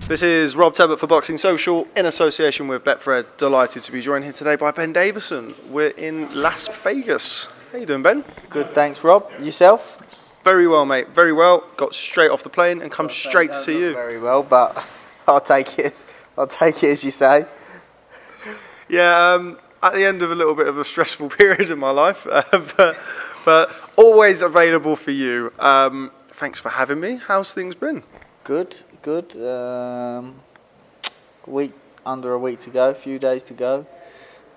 This is Rob Tebbett for Boxing Social in association with Betfred. Delighted to be joined here today by Ben Davison. We're in Las Vegas. How you doing, Ben? Good, thanks, Rob. Yourself? Very well, mate. Very well. Got straight off the plane and come straight to see you. Very well, but I'll take it as you say. Yeah, at the end of a little bit of a stressful period in my life, but always available for you. Thanks for having me. How's things been? Good. Under a week to go, a few days to go.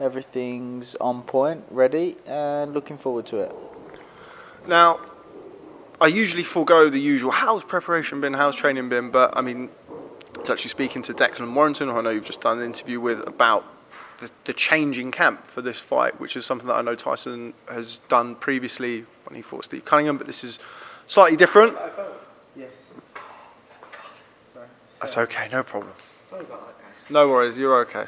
Everything's on point, ready, and looking forward to it. Now, I usually forego the usual, how's preparation been, how's training been, but I mean, it's actually speaking to Declan Warrington, who I know you've just done an interview with, about the changing camp for this fight, which is something that I know Tyson has done previously when he fought Steve Cunningham, but this is slightly different. Yes. That's okay, no problem. Sorry about that, guys. No worries, you're okay.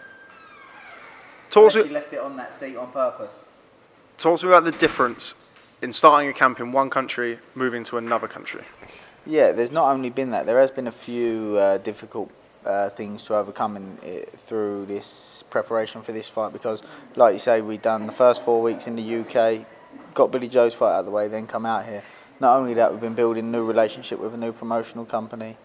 You left it on that seat on purpose. Talk to me about the difference in starting a camp in one country, moving to another country. Yeah, there's not only been that, there has been a few difficult things to overcome through this preparation for this fight, because, like you say, we've done the first 4 weeks in the UK, got Billy Joe's fight out of the way, then come out here. Not only that, we've been building a new relationship with a new promotional company,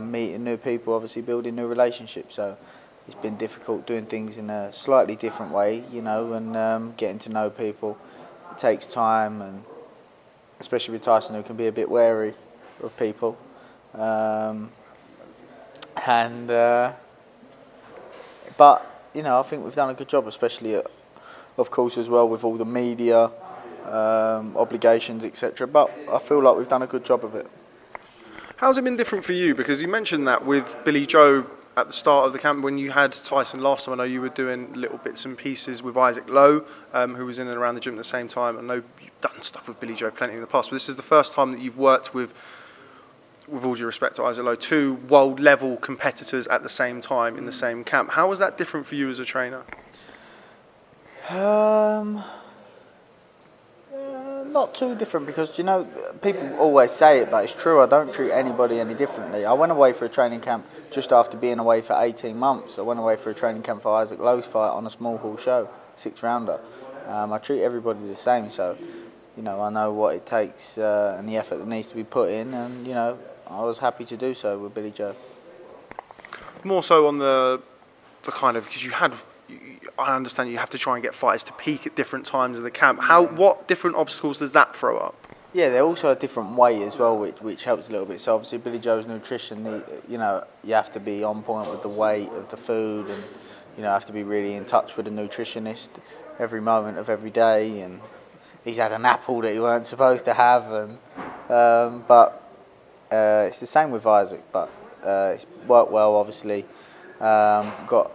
meeting new people, obviously building new relationships. So it's been difficult doing things in a slightly different way, you know, and getting to know people. It takes time, and especially with Tyson, who can be a bit wary of people. But you know, I think we've done a good job, especially of course as well with all the media obligations, etc. But I feel like we've done a good job of it. How's it been different for you? Because you mentioned that with Billy Joe at the start of the camp, when you had Tyson last time, I know you were doing little bits and pieces with Isaac Lowe, who was in and around the gym at the same time. I know you've done stuff with Billy Joe plenty in the past, but this is the first time that you've worked with all due respect to Isaac Lowe, two world-level competitors at the same time in the same camp. How was that different for you as a trainer? Not too different, because, you know, people always say it, but it's true. I don't treat anybody any differently. I went away for a training camp just after being away for 18 months. I went away for a training camp for Isaac Lowe's fight on a small hall show, 6-rounder. I treat everybody the same, so, you know, I know what it takes and the effort that needs to be put in, and, you know, I was happy to do so with Billy Joe. More so on the kind of, because I understand you have to try and get fighters to peak at different times of the camp. What different obstacles does that throw up? Yeah, they're also a different weight as well, which helps a little bit. So obviously Billy Joe's nutrition, you know, you have to be on point with the weight of the food, and, you know, have to be really in touch with a nutritionist every moment of every day. And he's had an apple that he weren't supposed to have, and but it's the same with Isaac. But it's worked well, obviously. Got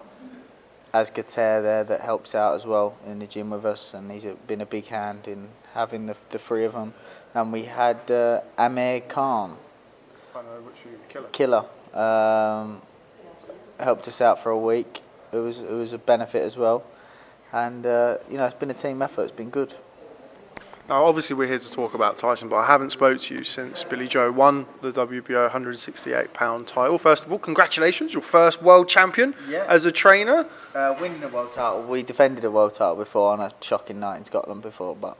Azkater there that helps out as well in the gym with us, and he's been a big hand in having the three of them. And we had Amir Khan, Killer, helped us out for a week. It was a benefit as well, and you know, it's been a team effort. It's been good. Now, obviously, we're here to talk about Tyson, but I haven't spoke to you since Billy Joe won the WBO 168-pound title. First of all, congratulations, your first world champion as a trainer. Winning the world title. We defended a world title before on a shocking night in Scotland before, but...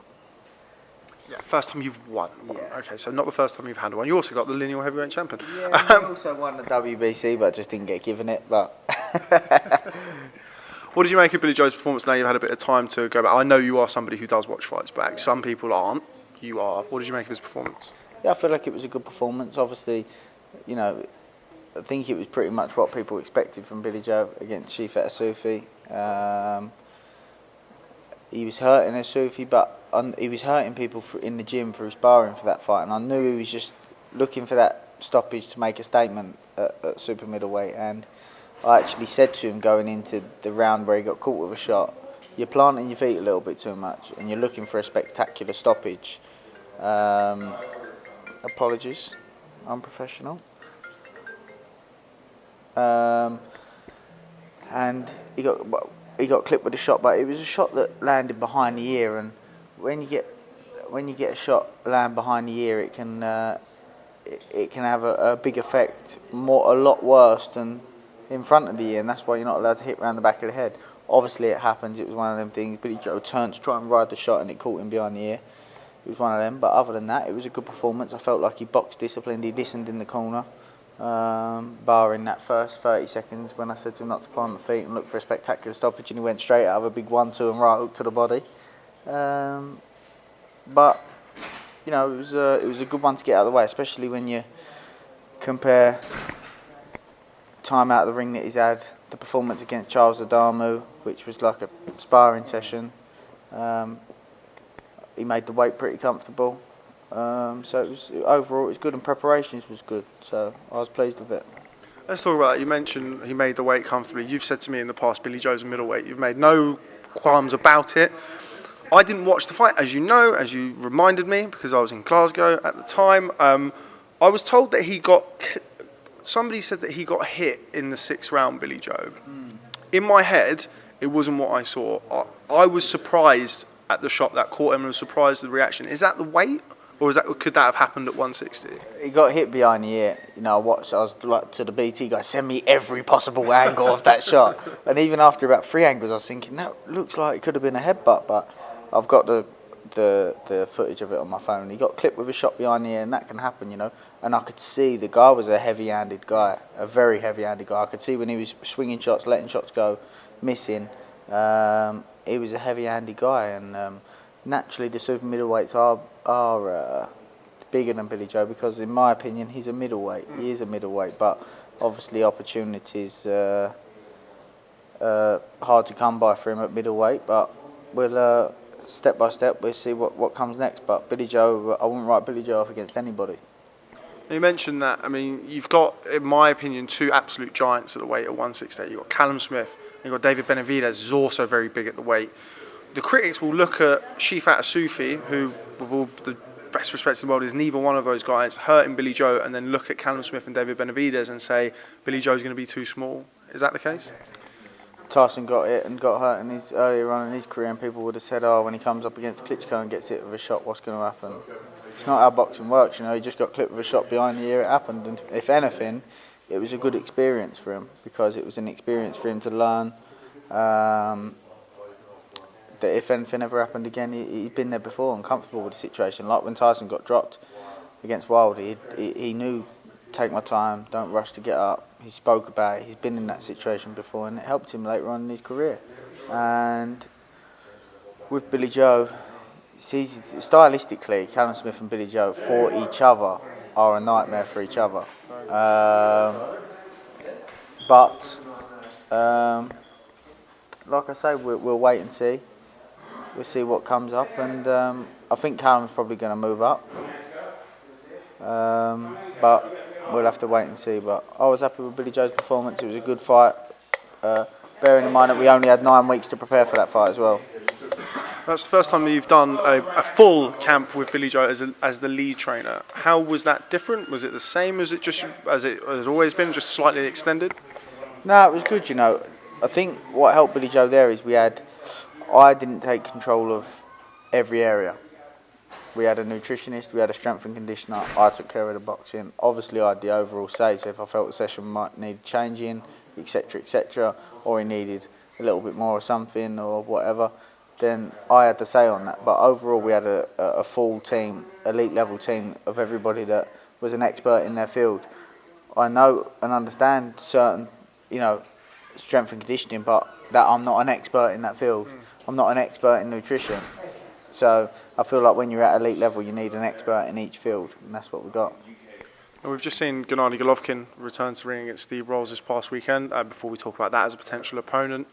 Yeah, first time you've won. Yeah. Okay, so not the first time you've had one. You also got the lineal heavyweight champion. Yeah, we also won the WBC, but just didn't get given it, but... What did you make of Billy Joe's performance now you've had a bit of time to go back? I know you are somebody who does watch fights back. Some people aren't. You are. What did you make of his performance? Yeah, I feel like it was a good performance. Obviously, you know, I think it was pretty much what people expected from Billy Joe against Shifet Asufi. He was hurting Asufi, but he was hurting people in the gym through sparring for that fight. And I knew he was just looking for that stoppage to make a statement at super middleweight. And I actually said to him going into the round where he got caught with a shot, you're planting your feet a little bit too much and you're looking for a spectacular stoppage. Apologies, unprofessional. And he got clipped with a shot, but it was a shot that landed behind the ear, and when you get a shot land behind the ear, it can it can have a big effect, a lot worse than in front of the ear, and that's why you're not allowed to hit around the back of the head. Obviously it happens, it was one of them things. Billy Joe turned to try and ride the shot and it caught him behind the ear. It was one of them, but other than that, it was a good performance. I felt like he boxed disciplined, he listened in the corner, barring that first 30 seconds when I said to him not to plant the feet and look for a spectacular stoppage, and he went straight out of a big 1-2 and right hook to the body. But you know, it was a good one to get out of the way, especially when you compare time out of the ring that he's had, the performance against Charles Adamu, which was like a sparring session. He made the weight pretty comfortable. So overall it was good, and preparations was good. So I was pleased with it. Let's talk about that. You mentioned he made the weight comfortably. You've said to me in the past, Billy Joe's a middleweight. You've made no qualms about it. I didn't watch the fight, as you know, as you reminded me, because I was in Glasgow at the time. I was told that somebody said that he got hit in the 6th round, Billy Joe. In my head, it wasn't what I saw. I was surprised at the shot that caught him and was surprised at the reaction. Is that the weight, or could that have happened at 160? He got hit behind the ear. You know, I was like to the BT guy, send me every possible angle of that shot. And even after about 3 angles, I was thinking, that looks like it could have been a headbutt, but I've got the footage of it on my phone. He got clipped with a shot behind the ear, and that can happen, you know. And I could see the guy was a heavy-handed guy, a very heavy-handed guy. I could see when he was swinging shots, letting shots go, missing. He was a heavy-handed guy, and naturally the super middleweights are bigger than Billy Joe, because in my opinion he's a middleweight. He is a middleweight, but obviously opportunities hard to come by for him at middleweight. But we'll step by step we'll see what comes next. But Billy Joe, I wouldn't write Billy Joe off against anybody. You mentioned that. I mean, you've got, in my opinion, 2 absolute giants at the weight at 168. You've got Callum Smith, and you've got David Benavidez, who's also very big at the weight. The critics will look at Shifat Asufi, who, with all the best respect in the world, is neither one of those guys, hurting Billy Joe, and then look at Callum Smith and David Benavidez and say Billy Joe's going to be too small. Is that the case? Tyson got it and got hurt earlier on in his career, and people would have said, oh, when he comes up against Klitschko and gets hit with a shot, what's going to happen? It's not how boxing works, you know. He just got clipped with a shot behind the ear, it happened. And if anything, it was a good experience for him, because it was an experience for him to learn that if anything ever happened again, he'd been there before and comfortable with the situation. Like when Tyson got dropped against Wilder, he knew, take my time, don't rush to get up. He spoke about it, he's been in that situation before, and it helped him later on in his career. And with Billy Joe, stylistically, Callum Smith and Billy Joe for each other are a nightmare for each other. But like I say, we'll wait and see. We'll see what comes up, and I think Callum's probably going to move up. But we'll have to wait and see. But I was happy with Billy Joe's performance. It was a good fight. Bearing in mind that we only had 9 weeks to prepare for that fight as well. That's the first time you've done a full camp with Billy Joe as the lead trainer. How was that different? Was it the same as it has always been, just slightly extended? No, it was good, you know. I think what helped Billy Joe there is I didn't take control of every area. We had a nutritionist, we had a strength and conditioner, I took care of the boxing. Obviously I had the overall say, so if I felt the session might need changing, etc., or he needed a little bit more of something or whatever, then I had to say on that. But overall we had a full team, elite level team of everybody that was an expert in their field. I know and understand certain, you know, strength and conditioning, but that I'm not an expert in that field. I'm not an expert in nutrition. So I feel like when you're at elite level, you need an expert in each field, and that's what we got. And we've just seen Gennady Golovkin return to the ring against Steve Rolls this past weekend. Before we talk about that as a potential opponent,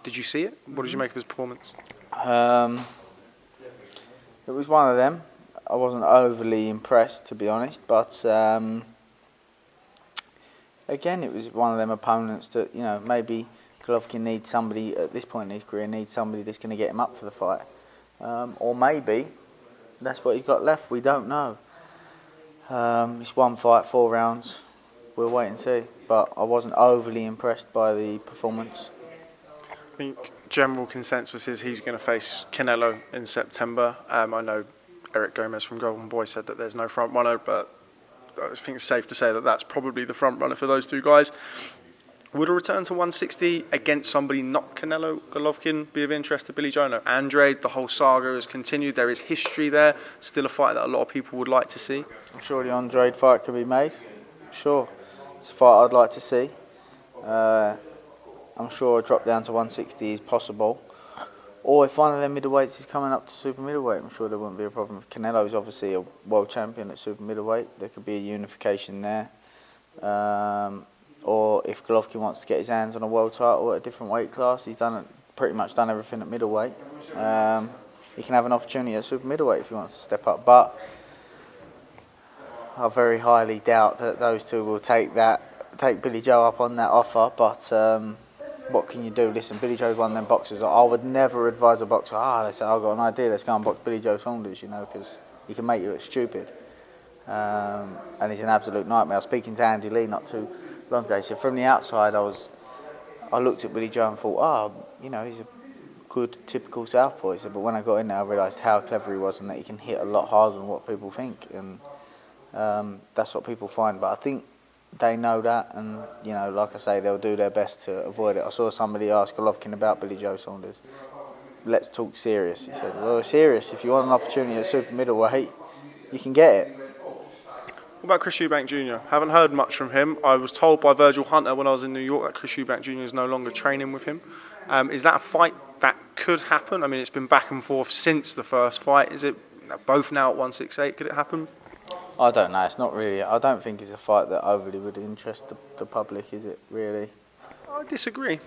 did you see it? What did you make of his performance? It was one of them. I wasn't overly impressed, to be honest, but again, it was one of them opponents that, you know, maybe Golovkin needs somebody at this point in his career, needs somebody that's going to get him up for the fight. Or maybe that's what he's got left, we don't know. It's 1 fight, 4 rounds, we'll wait and see. But I wasn't overly impressed by the performance. I think general consensus is he's going to face Canelo in September. I know Eric Gomez from Golden Boy said that there's no front runner, but I think it's safe to say that that's probably the front runner for those two guys. Would a return to 160 against somebody not Canelo Golovkin be of interest to Billy Joe? No, Andrade, the whole saga has continued. There is history there. Still a fight that a lot of people would like to see. I'm sure the Andrade fight could be made. Sure. It's a fight I'd like to see. I'm sure a drop down to 160 is possible. Or if one of them middleweights is coming up to super middleweight, I'm sure there wouldn't be a problem. Canelo is obviously a world champion at super middleweight. There could be a unification there. Or if Golovkin wants to get his hands on a world title at a different weight class, he's pretty much done everything at middleweight. He can have an opportunity at super middleweight if he wants to step up. But I very highly doubt that those two will take Billy Joe up on that offer. But what can you do? Listen, Billy Joe's one of them boxers. I would never advise a boxer, they say, I've got an idea, let's go and box Billy Joe Saunders, because he can make you look stupid. And he's an absolute nightmare. I was speaking to Andy Lee not too long ago. He said, from the outside, I looked at Billy Joe and thought, he's a good, typical southpaw. He said, but when I got in there, I realised how clever he was and that he can hit a lot harder than what people think. And that's what people find. But I think they know that, and like I say, they'll do their best to avoid it. I saw somebody ask Golovkin about Billy Joe Saunders. Let's talk serious. He said, well, serious. If you want an opportunity at super middleweight, you can get it. What about Chris Eubank Jr.? Haven't heard much from him. I was told by Virgil Hunter when I was in New York that Chris Eubank Jr. is no longer training with him. Is that a fight that could happen? I mean, it's been back and forth since the first fight. Is it both now at 168? Could it happen? I don't know. It's not really. I don't think it's a fight that overly would interest the public, is it, really? I disagree.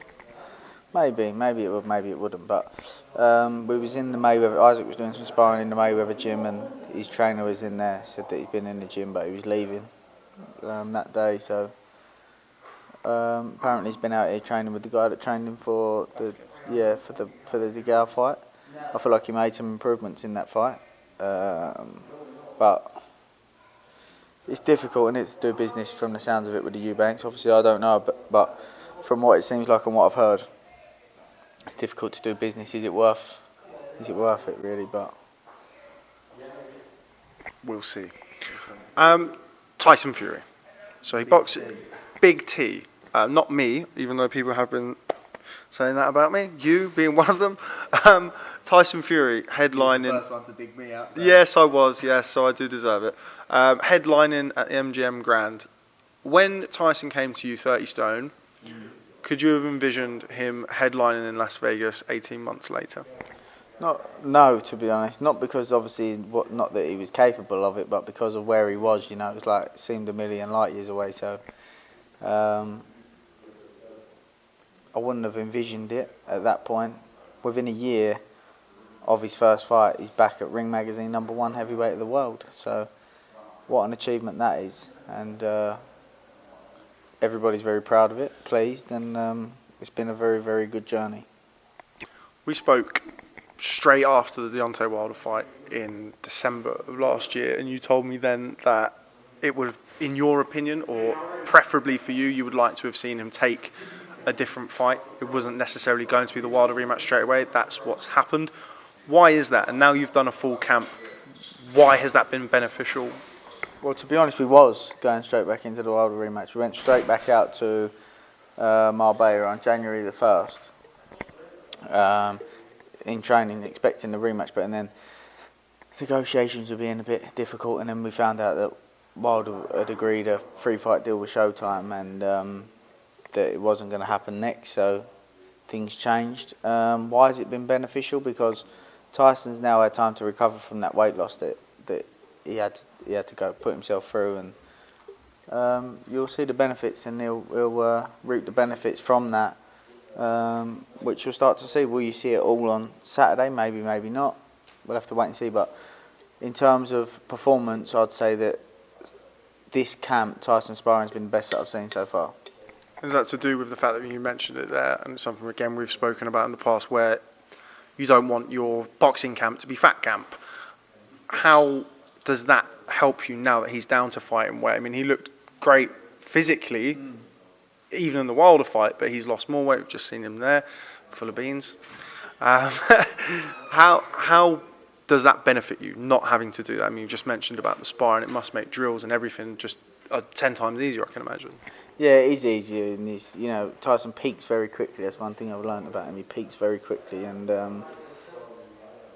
Maybe it would, maybe it wouldn't. But we was in the Mayweather. Isaac was doing some sparring in the Mayweather gym, and his trainer was in there. Said that he'd been in the gym, but he was leaving that day. So apparently he's been out here training with the guy that trained him for the Degal fight. I feel like he made some improvements in that fight, but it's difficult, and it's to do business from the sounds of it with the Eubanks. Obviously, I don't know, but from what it seems like and what I've heard, it's difficult to do business. Is it worth it really? But we'll see. Tyson Fury. So he boxed Big T. Not me, even though people have been saying that about me. You being one of them. Tyson Fury headlining. You were the first one to dig me out. Yes, I was. Yes, so I do deserve it. Headlining at the MGM Grand. When Tyson came to you, 30 stone, could you have envisioned him headlining in Las Vegas 18 months later? No, to be honest. Not because obviously, not that he was capable of it, but because of where he was. It was like it seemed a million light years away. So I wouldn't have envisioned it at that point. Within a year of his first fight, he's back at Ring Magazine #1 heavyweight of the world. So what an achievement that is, and everybody's very proud of it, pleased, and it's been a very, very good journey. We spoke straight after the Deontay Wilder fight in December of last year, and you told me then that it would, in your opinion, or preferably for you, you would like to have seen him take a different fight. It wasn't necessarily going to be the Wilder rematch straight away. That's what's happened. Why is that? And now you've done a full camp. Why has that been beneficial? Well, to be honest, we was going straight back into the Wilder rematch. We went straight back out to Marbella on January the 1st in training, expecting the rematch. But and then negotiations were being a bit difficult, and then we found out that Wilder had agreed a 3-fight deal with Showtime, and that it wasn't going to happen next. So things changed. Why has it been beneficial? Because Tyson's now had time to recover from that weight loss that he had to go put himself through, and you'll see the benefits, and he'll reap the benefits from that, which you'll start to see. Will you see it all on Saturday? Maybe, maybe not. We'll have to wait and see. But in terms of performance, I'd say that this camp, Tyson sparring, has been the best that I've seen so far. Is that to do with the fact that you mentioned it there, and it's something again we've spoken about in the past, where you don't want your boxing camp to be fat camp? How does that help you now that he's down to fighting weight? I mean, he looked great physically, even in the Wilder fight, but he's lost more weight. We've just seen him there, full of beans. How Does that benefit you, not having to do that? I mean, you just mentioned about the sparring. It must make drills and everything just 10 times easier, I can imagine. Yeah, it is easier, and Tyson peaks very quickly. That's one thing I've learned about him. He peaks very quickly, and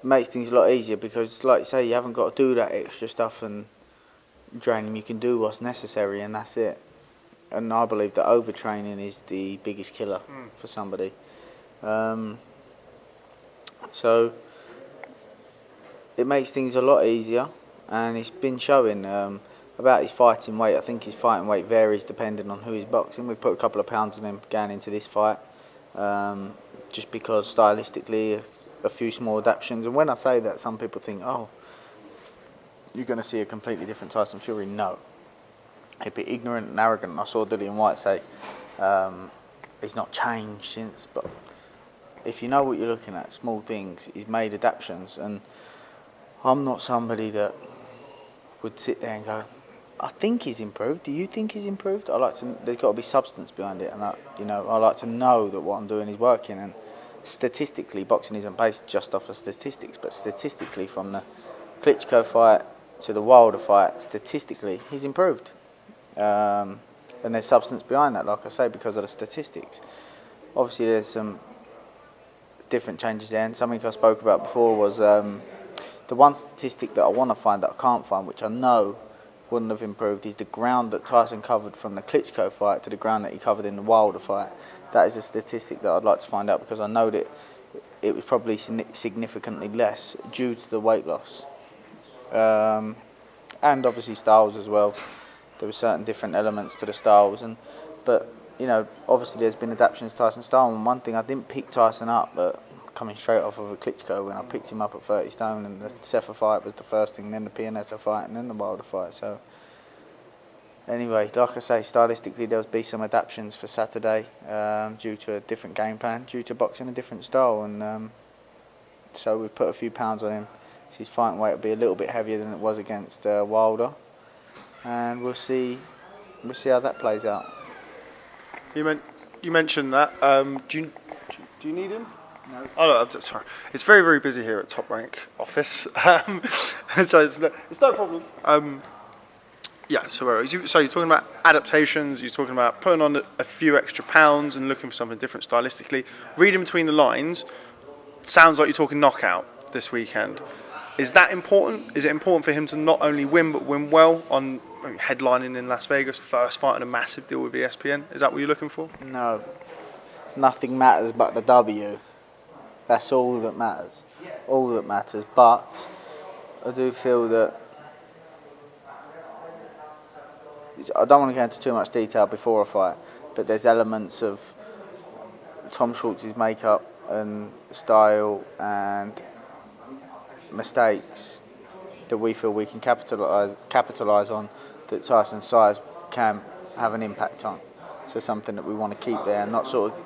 makes things a lot easier because, like you say, you haven't got to do that extra stuff and train him. You can do what's necessary, and that's it. And I believe that overtraining is the biggest killer for somebody. So it makes things a lot easier, and he's been showing about his fighting weight. I think his fighting weight varies depending on who he's boxing. We put a couple of pounds on him going into this fight, just because stylistically a few small adaptations. And when I say that, some people think, oh, you're going to see a completely different Tyson Fury. No. He'd be ignorant and arrogant. I saw Dillian White say he's not changed since, but if you know what you're looking at, small things, he's made adaptations, and I'm not somebody that would sit there and go, I think he's improved. Do you think he's improved? There's got to be substance behind it, and I like to know that what I'm doing is working. And statistically, boxing isn't based just off of statistics, but statistically, from the Klitschko fight to the Wilder fight, statistically, he's improved. And there's substance behind that, like I say, because of the statistics. Obviously, there's some different changes there, and something I spoke about before was the one statistic that I want to find that I can't find, which I know wouldn't have improved, is the ground that Tyson covered from the Klitschko fight to the ground that he covered in the Wilder fight. That is a statistic that I'd like to find out, because I know that it was probably significantly less due to the weight loss. And obviously styles as well. There were certain different elements to the styles, but obviously there's been adaptations to Tyson's style. And one thing, I didn't pick Tyson up, but coming straight off of a Klitschko, when I picked him up at 30 stone, and the Sefer fight was the first thing, then the Pianeta fight, and then the Wilder fight. So anyway, like I say, stylistically there'll be some adaptations for Saturday due to a different game plan, due to boxing a different style, and so we put a few pounds on him. So his fighting weight will be a little bit heavier than it was against Wilder, and we'll see how that plays out. You mentioned that. Do you need him? No. Oh no, sorry. It's very, very busy here at Top Rank office, so it's no problem. Yeah. So you're talking about adaptations. You're talking about putting on a few extra pounds and looking for something different stylistically. Reading between the lines, sounds like you're talking knockout this weekend. Is that important? Is it important for him to not only win but win well on headlining in Las Vegas, first fight on a massive deal with ESPN? Is that what you're looking for? No, nothing matters but the W. That's all that matters. All that matters. But I do feel that I don't want to go into too much detail before a fight, but there's elements of Tom Schwartz's makeup and style and mistakes that we feel we can capitalise on, that Tyson's size can have an impact on. So something that we want to keep there and not sort of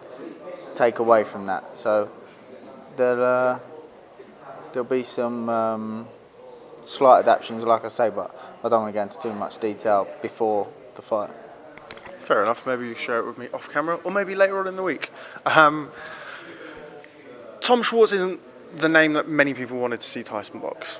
take away from that. So there'll be some slight adaptations, like I say, but I don't want to go into too much detail before the fight. Fair enough. Maybe you share it with me off camera, or maybe later on in the week. Tom Schwartz isn't the name that many people wanted to see Tyson box.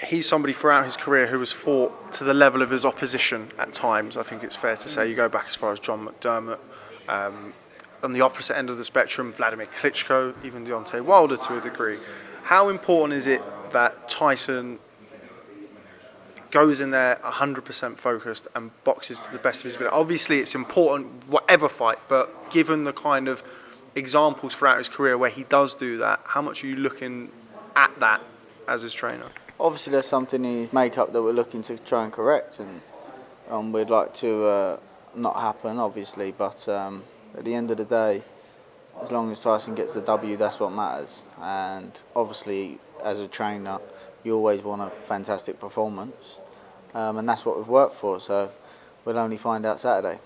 He's somebody throughout his career who has fought to the level of his opposition at times. I think it's fair to say. You go back as far as John McDermott. On the opposite end of the spectrum, Vladimir Klitschko, even Deontay Wilder to a degree. How important is it that Tyson goes in there 100% focused and boxes to the best of his ability? Obviously, it's important, whatever fight, but given the kind of examples throughout his career where he does do that, how much are you looking at that as his trainer? Obviously, there's something in his makeup that we're looking to try and correct, and we'd like to not happen, obviously, but at the end of the day, as long as Tyson gets the W, that's what matters. And obviously, as a trainer, you always want a fantastic performance, and that's what we've worked for, so we'll only find out Saturday.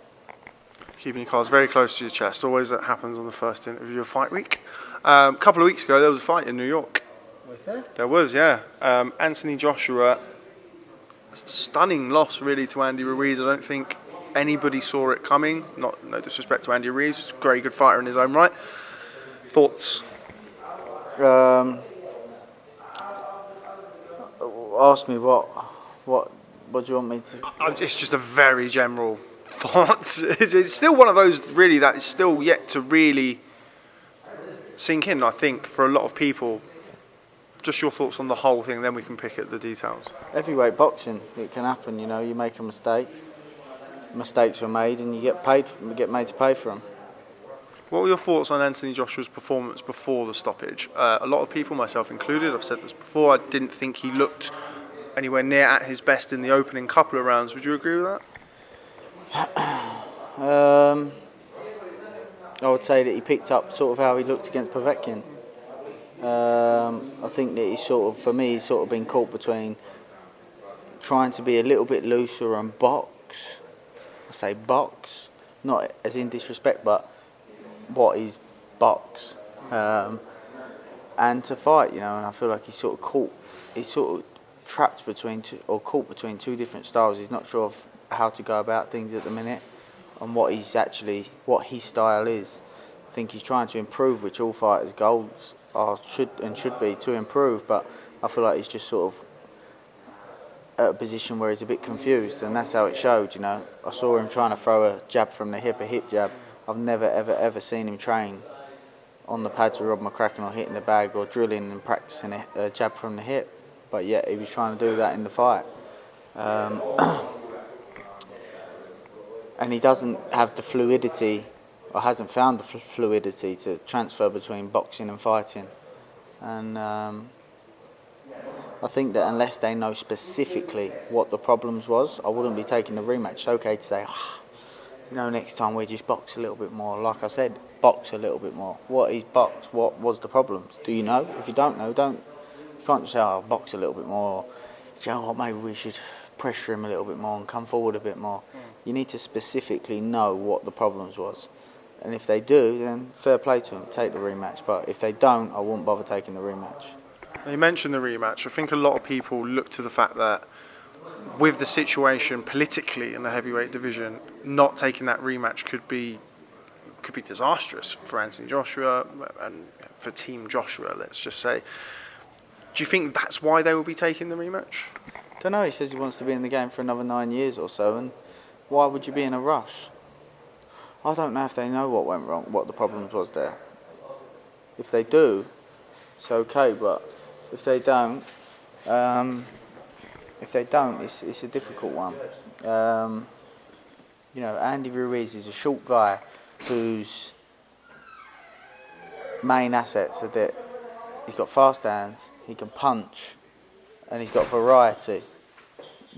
Keeping your cards very close to your chest. Always that happens on the first interview of fight week. A couple of weeks ago, there was a fight in New York. Was there? There was, yeah. Anthony Joshua, stunning loss really to Andy Ruiz. I don't think anybody saw it coming. No disrespect to Andy Ruiz, he's a very good fighter in his own right. Thoughts? ask me what do you want me to? It's just a very general thought. It's still one of those really that is still yet to really sink in, I think, for a lot of people. Just your thoughts on the whole thing, then we can pick at the details. Heavyweight boxing, it can happen. You make a mistake. Mistakes are made, and you get made to pay for them. What were your thoughts on Anthony Joshua's performance before the stoppage? A lot of people, myself included, I've said this before, I didn't think he looked anywhere near at his best in the opening couple of rounds. Would you agree with that? I would say that he picked up sort of how he looked against Povetkin. I think that he's sort of been caught between trying to be a little bit looser and box. I say box, not as in disrespect, but what is box, and to fight, and I feel like he's sort of trapped between caught between two different styles. He's not sure of how to go about things at the minute, and what his style is. I think he's trying to improve, which all fighters' goals should be to improve, but I feel like he's just sort of at a position where he's a bit confused, and that's how it showed. I saw him trying to throw a jab from the hip, a hip jab. I've never ever seen him train on the pads with Rob McCracken or hitting the bag or drilling and practicing a jab from the hip, but yet he was trying to do that in the fight. And he doesn't have the fluidity, or hasn't found the fluidity to transfer between boxing and fighting. And I think that unless they know specifically what the problems was, I wouldn't be taking the rematch. It's okay to say, next time we just box a little bit more. Like I said, box a little bit more. What is box? What was the problems? Do you know? If you don't know, you can't just say, box a little bit more. Maybe we should pressure him a little bit more and come forward a bit more. You need to specifically know what the problems was. And if they do, then fair play to them, take the rematch. But if they don't, I wouldn't bother taking the rematch. You mentioned the rematch. I think a lot of people look to the fact that with the situation politically in the heavyweight division, not taking that rematch could be disastrous for Anthony Joshua and for Team Joshua, let's just say. Do you think that's why they will be taking the rematch? I don't know. He says he wants to be in the game for another 9 years or so, and why would you be in a rush? I don't know if they know what went wrong, what the problems was there. If they do, it's okay, but if they don't, it's a difficult one. Andy Ruiz is a short guy whose main assets are that he's got fast hands, he can punch, and he's got variety.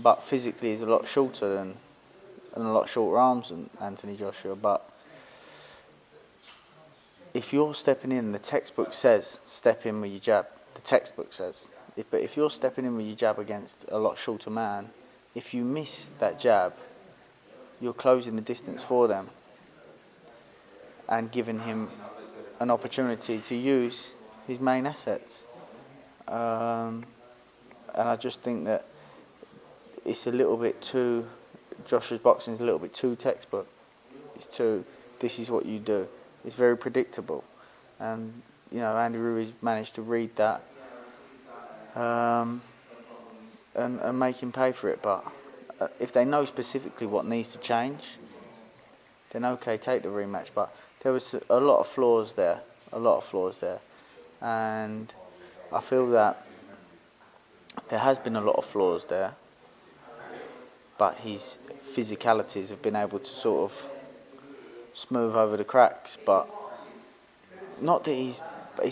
But physically, he's a lot shorter and a lot shorter arms than Anthony Joshua. But if you're stepping in, the textbook says step in with your jab. The textbook says. But if you're stepping in with your jab against a lot shorter man, if you miss that jab, you're closing the distance for them and giving him an opportunity to use his main assets. And I just think that it's a little bit too, Joshua's boxing is a little bit too textbook. This is what you do. It's very predictable. And, Andy Ruiz managed to read that and make him pay for it. But if they know specifically what needs to change, then okay, take the rematch. But there was a lot of flaws there, and I feel that there has been a lot of flaws there, but his physicalities have been able to sort of smooth over the cracks. But not that he's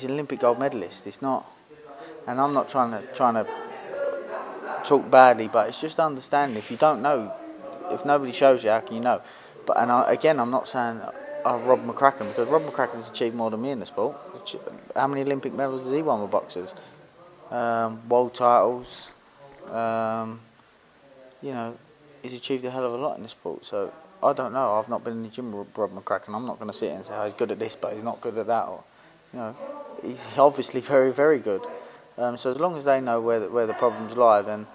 an Olympic gold medalist. It's not, and I'm not trying to talk badly, but it's just understanding. If you don't know, if nobody shows you, how can you know? But I'm not saying Rob McCracken, because Rob McCracken's achieved more than me in the sport. How many Olympic medals has he won with boxers? World titles. He's achieved a hell of a lot in the sport. So I don't know. I've not been in the gym with Rob McCracken. I'm not going to sit here and say, he's good at this, but he's not good at that. Or, he's obviously very, very good. So as long as they know where the problems lie, then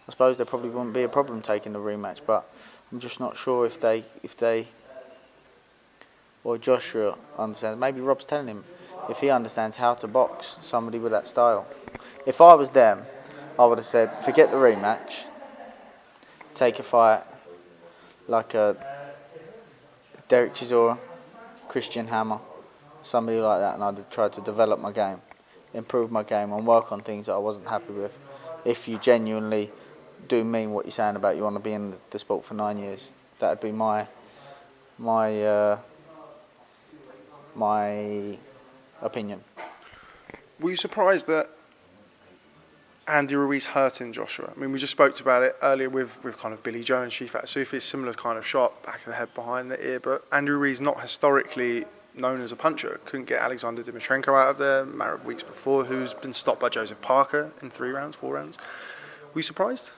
I suppose there probably wouldn't be a problem taking the rematch. But I'm just not sure if they or Joshua understands. Maybe Rob's telling him if he understands how to box somebody with that style. If I was them, I would have said, forget the rematch. Take a fight like a Derek Chisora, Christian Hammer, somebody like that, and I'd have tried to develop my game, improve my game, and work on things that I wasn't happy with. If you genuinely do mean what you're saying about you want to be in the sport for 9 years, that would be my opinion. Were you surprised that Andy Ruiz hurting Joshua? I mean, we just spoke about it earlier with kind of Billy Joe and Shifat Sufi, similar kind of shot, back of the head, behind the ear, but Andy Ruiz not historically known as a puncher. Couldn't get Alexander Dimitrenko out of there a matter of weeks before, who's been stopped by Joseph Parker in 4 rounds. Were you surprised?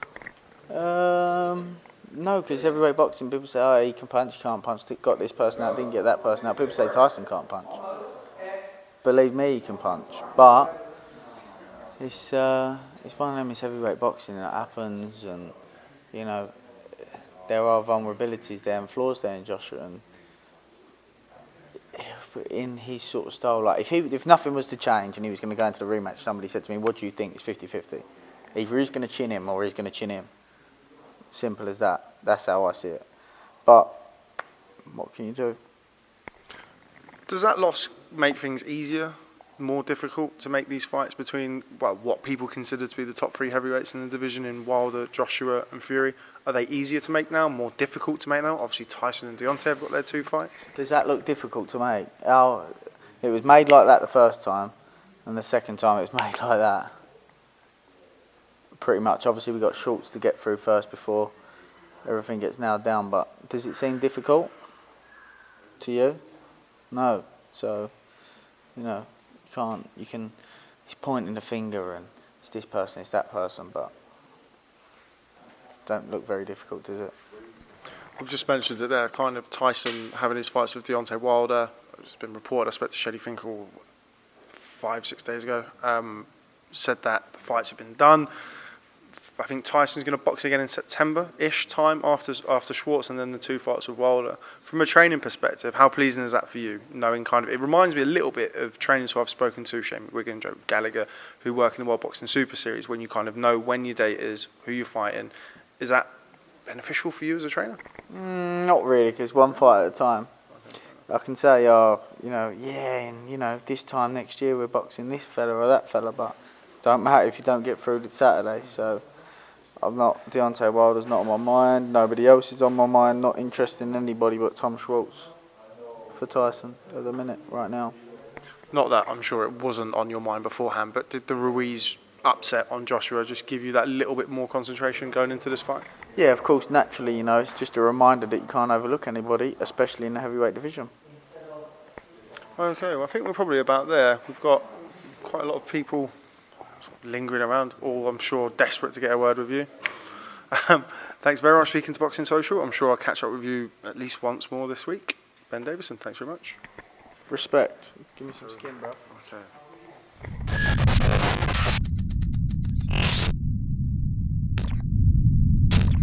No, because heavyweight boxing, people say, oh, he can punch, he can't punch, got this person out, didn't get that person out. People say Tyson can't punch. Believe me, he can punch, but it's one of them. It's heavyweight boxing, and it happens, and you know there are vulnerabilities there and flaws there in Joshua, and in his sort of style, like if nothing was to change and he was going to go into the rematch, somebody said to me, "What do you think?" It's 50-50. Either he's going to chin him or he's going to chin him. Simple as that. That's how I see it. But what can you do? Does that loss make things easier, more difficult to make these fights between what people consider to be the top 3 heavyweights in the division in Wilder, Joshua and Fury? Are they easier to make now, more difficult to make now? Obviously Tyson and Deontay have got their 2 fights. Does that look difficult to make? It was made like that the first time, and the second time it was made like that. Pretty much. Obviously we got Schwartz to get through first before everything gets nailed down, but does it seem difficult to you? No. So, he's pointing the finger and it's this person, it's that person, but it don't look very difficult, does it? We've just mentioned it there, kind of Tyson having his fights with Deontay Wilder. It's been reported, I spoke to Shelley Finkel 5-6 days ago, said that the fights have been done. I think Tyson's going to box again in September-ish time after Schwartz, and then the 2 fights with Wilder. From a training perspective, how pleasing is that for you? Knowing kind of, it reminds me a little bit of trainers who I've spoken to, Shane McWigan, Joe Gallagher, who work in the World Boxing Super Series, when you kind of know when your date is, who you're fighting. Is that beneficial for you as a trainer? Not really, because one fight at a time. I can say, this time next year we're boxing this fella or that fella, but don't matter if you don't get through to Saturday. So Deontay Wilder's not on my mind. Nobody else is on my mind. Not interested in anybody but Tom Schwartz for Tyson at the minute, right now. Not that I'm sure it wasn't on your mind beforehand, but did the Ruiz upset on Joshua just give you that little bit more concentration going into this fight? Yeah, of course, naturally, it's just a reminder that you can't overlook anybody, especially in the heavyweight division. Okay, well I think we're probably about there. We've got quite a lot of people lingering around, all I'm sure desperate to get a word with you. Thanks very much for speaking to Boxing Social. I'm sure I'll catch up with you at least once more this week. Ben Davison, thanks very much. Respect. Give me some skin, bro. Okay.